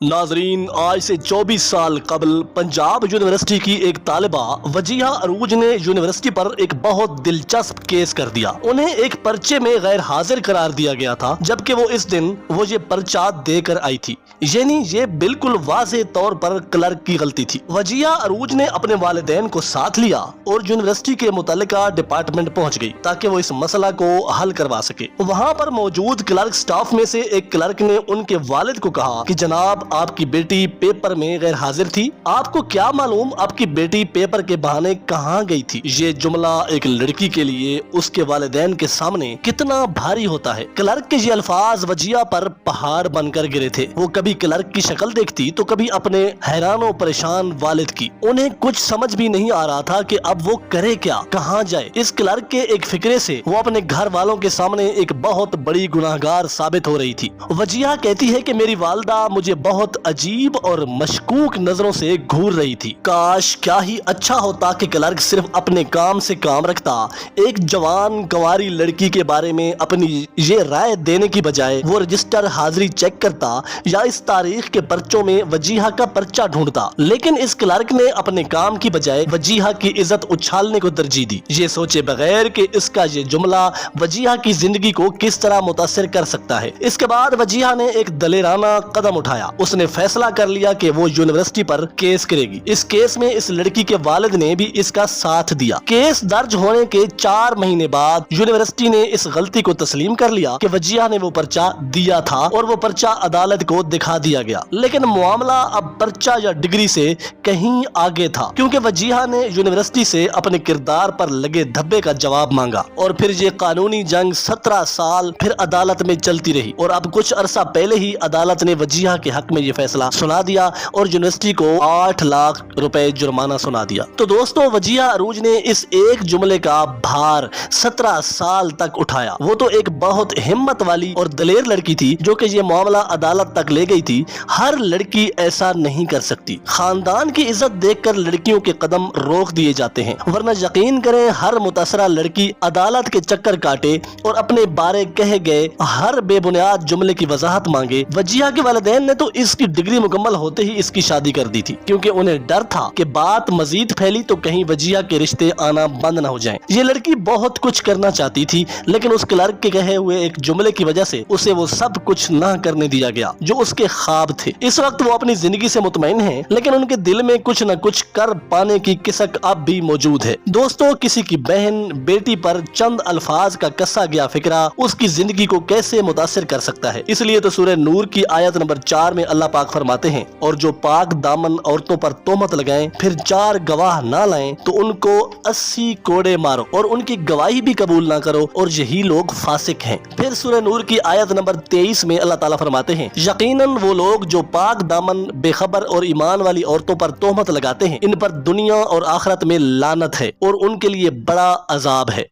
नाजरीन, आज से 24 साल कबल पंजाब यूनिवर्सिटी की एक तालिबा वजीहा अरूज ने यूनिवर्सिटी पर एक बहुत दिलचस्प केस कर दिया। उन्हें एक पर्चे में गैर हाजिर करार दिया गया था, जबकि वो इस दिन ये पर्चा देकर आई थी। यानी ये बिल्कुल वाज़े तौर पर क्लर्क की गलती थी। वजीहा अरूज ने अपने वालिदैन को साथ लिया और यूनिवर्सिटी के मुतल्लिका डिपार्टमेंट पहुंच गई ताकि वो इस मसला को हल करवा सके। वहां पर मौजूद क्लर्क स्टाफ में से एक क्लर्क ने उनके वालिद को कहा कि जनाब, आपकी बेटी पेपर में गैर हाजिर थी। आपको क्या मालूम आपकी बेटी पेपर के बहाने कहाँ गई थी। ये जुमला एक लड़की के लिए उसके वालिदैन के सामने कितना भारी होता है। क्लर्क के ये अल्फाज वजिया पर पहाड़ बनकर गिरे थे। वो कभी क्लर्क की शक्ल देखती तो कभी अपने हैरान परेशान वालिद की। उन्हें कुछ समझ भी नहीं आ रहा था कि अब वो करे क्या, कहाँ जाए। इस क्लर्क के एक फिक्रे से वो अपने घर वालों के सामने एक बहुत बड़ी गुनाहगार साबित हो रही थी। वजिया कहती है कि मेरी वालदा मुझे बहुत अजीब और मशकूक नजरों से घूर रही थी। काश क्या ही अच्छा होता कि क्लर्क सिर्फ अपने काम से काम रखता। एक जवान कंवारी लड़की के बारे में अपनी ये राय देने की बजाय वो रजिस्टर हाजिरी चेक करता या इस तारीख के पर्चों में वजीहा का पर्चा ढूंढता। लेकिन इस क्लर्क ने अपने काम की बजाय वजीहा की इज्जत उछालने को तरजीह दी, ये सोचे बगैर कि इसका ये जुमला वजीहा की जिंदगी को किस तरह मुतासिर कर सकता है। इसके बाद वजीहा ने एक दलेराना कदम उठाया। उसने फैसला कर लिया कि वो यूनिवर्सिटी पर केस करेगी। इस केस में इस लड़की के वालिद ने भी इसका साथ दिया। केस दर्ज होने के 4 महीने बाद यूनिवर्सिटी ने इस गलती को तस्लीम कर लिया कि वजीहा ने वो पर्चा दिया था और वो पर्चा अदालत को दिखा दिया गया। लेकिन मामला अब पर्चा या डिग्री से कहीं आगे था, क्योंकि वजीहा ने यूनिवर्सिटी से अपने किरदार पर लगे धब्बे का जवाब मांगा और फिर ये कानूनी जंग 17 साल फिर अदालत में चलती रही। और अब कुछ अरसा पहले ही अदालत ने वजीहा के हक में ये फैसला सुना दिया और यूनिवर्सिटी को 8 लाख रुपए जुर्माना सुना दिया। तो दोस्तों, वजीहा अरूज ने इस एक जुमले का भार 17 साल तक उठाया। वो तो एक बहुत हिम्मत वाली और दलेर लड़की थी जो कि ये मामला अदालत तक ले गई थी। हर लड़की ऐसा नहीं कर सकती। खानदान की इज्जत देखकर लड़कियों के कदम रोक दिए जाते हैं, वरना यकीन करें हर मुतासरा लड़की अदालत के चक्कर काटे और अपने बारे कहे गए हर बेबुनियाद जुमले की वजाहत मांगे। वजीहा के वालिदैन ने तो इसकी डिग्री मुकम्मल होते ही इसकी शादी कर दी थी, क्योंकि उन्हें डर था कि बात मजीद फैली तो कहीं वजीहा के रिश्ते आना बंद न हो जाएं। ये लड़की बहुत कुछ करना चाहती थी, लेकिन उस क्लर्क के कहे हुए एक जुमले की वजह से उसे वो सब कुछ न करने दिया गया जो उसके ख्वाब थे। इस वक्त वो अपनी जिंदगी से मुतमईन है, लेकिन उनके दिल में कुछ न कुछ कर पाने की किसक अब भी मौजूद है। दोस्तों, किसी की बहन बेटी पर चंद अल्फाज का कसा गया फिक्रा उसकी जिंदगी को कैसे मुतासिर कर सकता है। इसलिए तो सूरह नूर की आयत नंबर 4 में अल्लाह पाक फरमाते हैं, और जो पाक दामन औरतों पर तोहमत लगाएं फिर 4 गवाह ना लाएं तो उनको 80 कोड़े मारो और उनकी गवाही भी कबूल ना करो, और यही लोग फासिक हैं। फिर सूरह नूर की आयत नंबर 23 में अल्लाह ताला फरमाते हैं, यकीनन वो लोग जो पाक दामन बेखबर और ईमान वाली औरतों पर तोहमत लगाते हैं, इन पर दुनिया और आखिरत में लानत है और उनके लिए बड़ा अजाब है।